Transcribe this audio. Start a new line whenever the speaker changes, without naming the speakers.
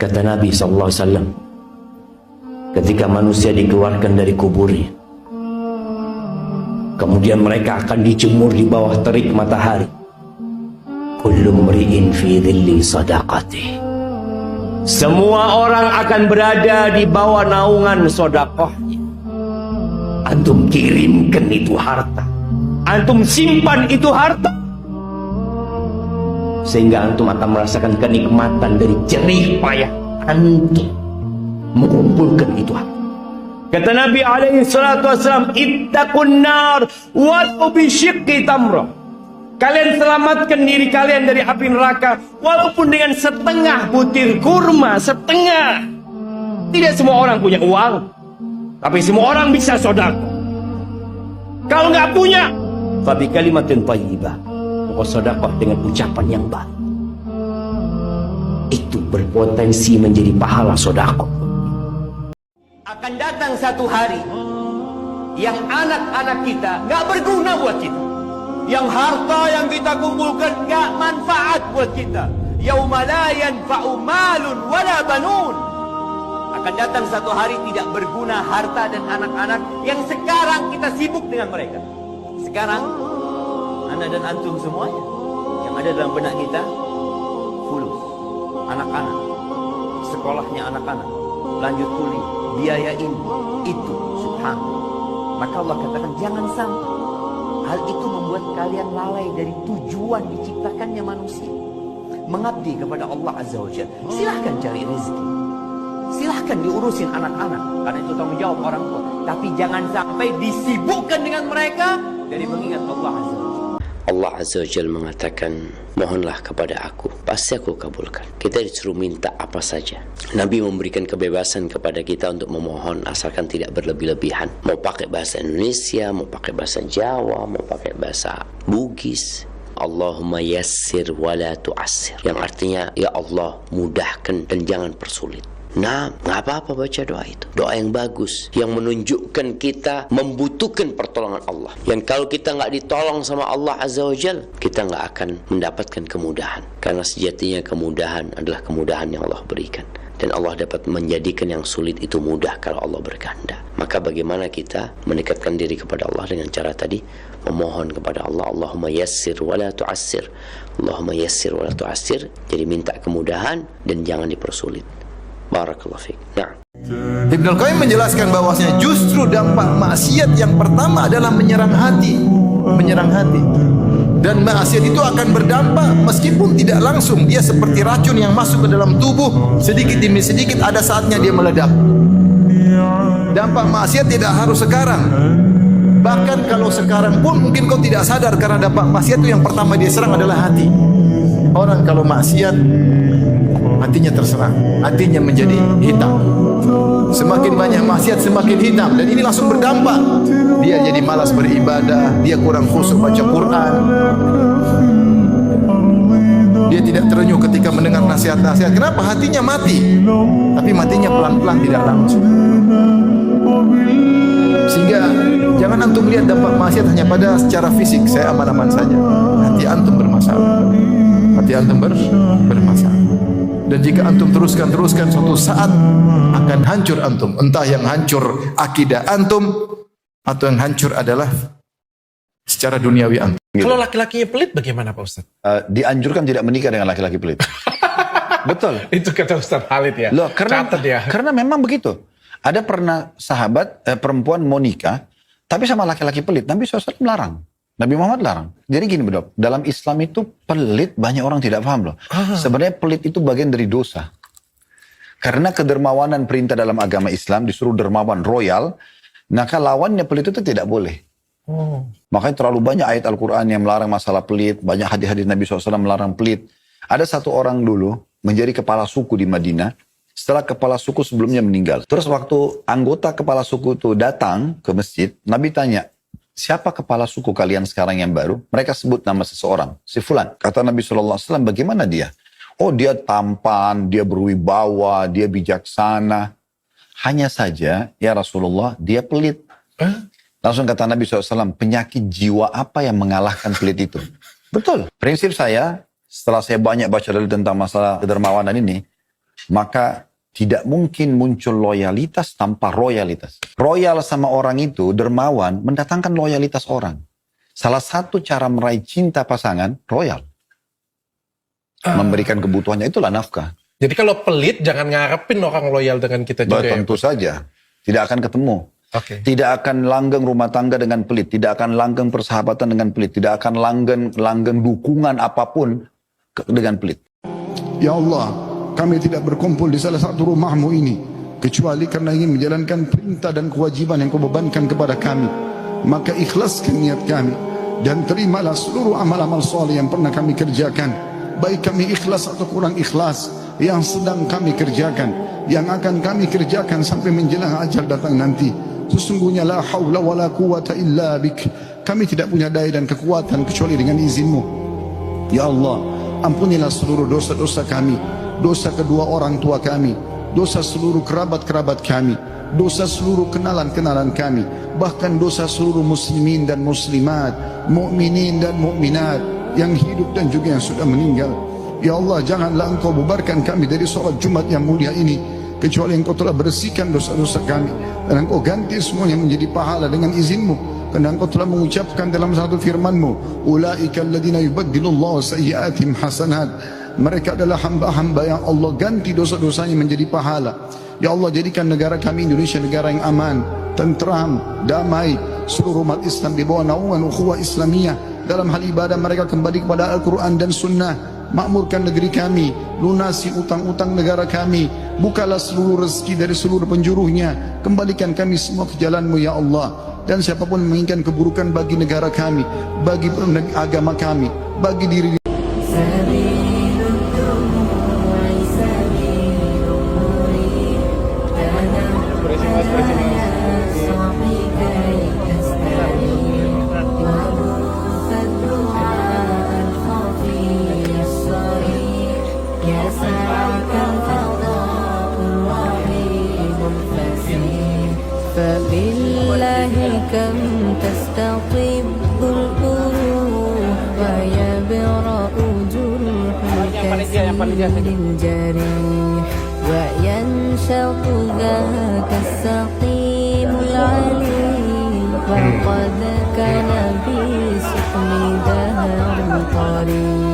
Kata Nabi SAW, ketika manusia dikeluarkan dari kuburnya, kemudian mereka akan dijemur di bawah terik matahari. Kullu mri'in fi dhilli sadaqatih. Semua orang akan berada di bawah naungan sedekahnya. Antum kirimkan itu harta, antum simpan itu harta, sehingga antum akan merasakan kenikmatan dari jerih payah antum mengumpulkan itu harta. Kata Nabi alaihi salatu wassalam, ittaqun nar walau bisyiqqi tamrah. Kalian selamatkan diri kalian dari api neraka walaupun dengan setengah butir kurma, setengah. Tidak semua orang punya uang, tapi semua orang bisa sedekah. Kalau nggak punya, fa bi kalimatin thayyibah, maka sedekah dengan ucapan yang baik. Itu berpotensi menjadi pahala sedekah. Akan datang satu hari yang anak-anak kita nggak berguna buat kita, yang harta yang kita kumpulkan nggak manfaat buat kita. Yauma la yanfa'u malun wala banun. Akan datang satu hari tidak berguna harta dan anak-anak yang sekarang kita sibuk dengan mereka. Sekarang anda dan antum semuanya yang ada dalam benak kita fulus, anak-anak, sekolahnya anak-anak, lanjut kuliah, biaya ini, itu, subhanallah. Maka Allah katakan jangan sampai hal itu membuat kalian lalai dari tujuan diciptakannya manusia, mengabdi kepada Allah Azza wa Jalla. Silahkan cari rezeki, silahkan diurusin anak-anak, karena itu tanggung jawab orang tua. Tapi jangan sampai disibukkan dengan mereka dari mengingat Allah Azza wa Jalla. Allah Azza wa Jalla mengatakan, mohonlah kepada aku, pasti aku kabulkan. Kita disuruh minta apa saja. Nabi memberikan kebebasan kepada kita untuk memohon, asalkan tidak berlebih-lebihan. Mau pakai bahasa Indonesia, mau pakai bahasa Jawa, mau pakai bahasa Bugis. Allahumma yassir wa la tu'assir, yang artinya, ya Allah mudahkan dan jangan persulit. Nah, nggak apa-apa baca doa itu. Doa yang bagus, yang menunjukkan kita membutuhkan pertolongan Allah. Yang kalau kita nggak ditolong sama Allah Azza wa Jal, kita nggak akan mendapatkan kemudahan. Karena sejatinya kemudahan adalah kemudahan yang Allah berikan. Dan Allah dapat menjadikan yang sulit itu mudah kalau Allah berkehendak. Maka bagaimana kita mendekatkan diri kepada Allah dengan cara tadi, memohon kepada Allah, Allahumma yassir wa la tu'assir. Allahumma yassir wa la tu'assir. Jadi minta kemudahan dan jangan dipersulit. Barakallahu fiik. Nah,
Ibnul Qayyim menjelaskan bahwasanya justru dampak maksiat yang pertama adalah menyerang hati, menyerang hati. Dan maksiat itu akan berdampak meskipun tidak langsung. Dia seperti racun yang masuk ke dalam tubuh, sedikit demi sedikit ada saatnya dia meledak. Dampak maksiat tidak harus sekarang. Bahkan kalau sekarang pun mungkin kau tidak sadar, karena dampak maksiat itu yang pertama dia serang adalah hati. Orang kalau maksiat hatinya terserang, hatinya menjadi hitam. Semakin banyak maksiat semakin hitam, dan ini langsung berdampak. Dia jadi malas beribadah, dia kurang khusyuk baca Quran, dia tidak terenyuh ketika mendengar nasihat-nasihat. Kenapa? Hatinya mati. Tapi matinya pelan-pelan, tidak langsung. Sehingga jangan antum lihat dampak maksiat hanya pada secara fisik, saya aman-aman saja. Hati antum bermasalah, hati antum bermasalah. Dan jika antum teruskan, suatu saat akan hancur antum. Entah yang hancur akidah antum, atau yang hancur adalah secara duniawi antum.
Kalau laki-lakinya pelit bagaimana Pak Ustadz?
Dianjurkan tidak menikah dengan laki-laki pelit. Betul.
Itu kata Ustadz Khalid ya.
Loh, karena memang begitu. Ada pernah sahabat perempuan mau nikah, tapi sama laki-laki pelit. Nabi SAW melarang. Nabi Muhammad larang. Jadi gini Bedok, dalam Islam itu pelit banyak orang tidak paham loh. Sebenarnya pelit itu bagian dari dosa. Karena kedermawanan perintah dalam agama Islam disuruh dermawan royal, maka lawannya pelit itu tidak boleh. Makanya terlalu banyak ayat Al-Quran yang melarang masalah pelit, banyak hadis-hadis Nabi SAW melarang pelit. Ada satu orang dulu menjadi kepala suku di Madinah, setelah kepala suku sebelumnya meninggal. Terus waktu anggota kepala suku itu datang ke masjid, Nabi tanya, siapa kepala suku kalian sekarang yang baru? Mereka sebut nama seseorang, si Fulan. Kata Nabi SAW, bagaimana dia? Oh, dia tampan, dia berwibawa, dia bijaksana. Hanya saja, ya Rasulullah, dia pelit. Langsung kata Nabi SAW, penyakit jiwa apa yang mengalahkan pelit itu? Betul. Prinsip saya, setelah saya banyak baca dulu tentang masalah kedermawanan ini, maka tidak mungkin muncul loyalitas tanpa royalitas. Royal sama orang itu, dermawan, mendatangkan loyalitas orang. Salah satu cara meraih cinta pasangan, royal. Memberikan kebutuhannya, itulah nafkah.
Jadi kalau pelit, jangan ngarepin orang loyal dengan kita juga ya.
Tentu saja. Tidak akan ketemu.
Oke.
Tidak akan langgeng rumah tangga dengan pelit. Tidak akan langgeng persahabatan dengan pelit. Tidak akan langgeng dukungan apapun dengan pelit.
Ya Allah, kami tidak berkumpul di salah satu rumahmu ini kecuali karena ingin menjalankan perintah dan kewajiban yang kau bebankan kepada kami. Maka ikhlaskan niat kami dan terimalah seluruh amal-amal soleh yang pernah kami kerjakan, baik kami ikhlas atau kurang ikhlas, yang sedang kami kerjakan, yang akan kami kerjakan sampai menjelang ajal datang nanti. Sesungguhnya la haula wala quwata illa bik. Kami tidak punya daya dan kekuatan kecuali dengan izin-Mu. Ya Allah, ampunilah seluruh dosa-dosa kami, dosa kedua orang tua kami, dosa seluruh kerabat-kerabat kami, dosa seluruh kenalan-kenalan kami, bahkan dosa seluruh muslimin dan muslimat, mukminin dan mukminat yang hidup dan juga yang sudah meninggal. Ya Allah, janganlah Engkau bubarkan kami dari sholat Jumat yang mulia ini kecuali Engkau telah bersihkan dosa-dosa kami dan Engkau ganti semuanya menjadi pahala dengan izin-Mu, karena Engkau telah mengucapkan dalam satu firman-Mu, ulaika alladziina yubaddilullahu sayyi'atihim hasanat. Mereka adalah hamba-hamba yang Allah ganti dosa-dosanya menjadi pahala. Ya Allah, jadikan negara kami Indonesia negara yang aman, tentram, damai. Seluruh umat Islam di bawah naungan ukhuwah Islamiyah. Dalam hal ibadah mereka kembali kepada Al-Quran dan Sunnah. Makmurkan negeri kami, lunasi utang-utang negara kami, bukalah seluruh rezeki dari seluruh penjuruhnya, kembalikan kami semua ke jalan-Mu ya Allah. Dan siapapun menginginkan keburukan bagi negara kami, bagi agama kami, bagi diri
فبالله كم تستطيب القلوب ويبرأ جرح كثير الجريح وينشط ذاك السقيم العليل وقد كان بسقم دهر طريق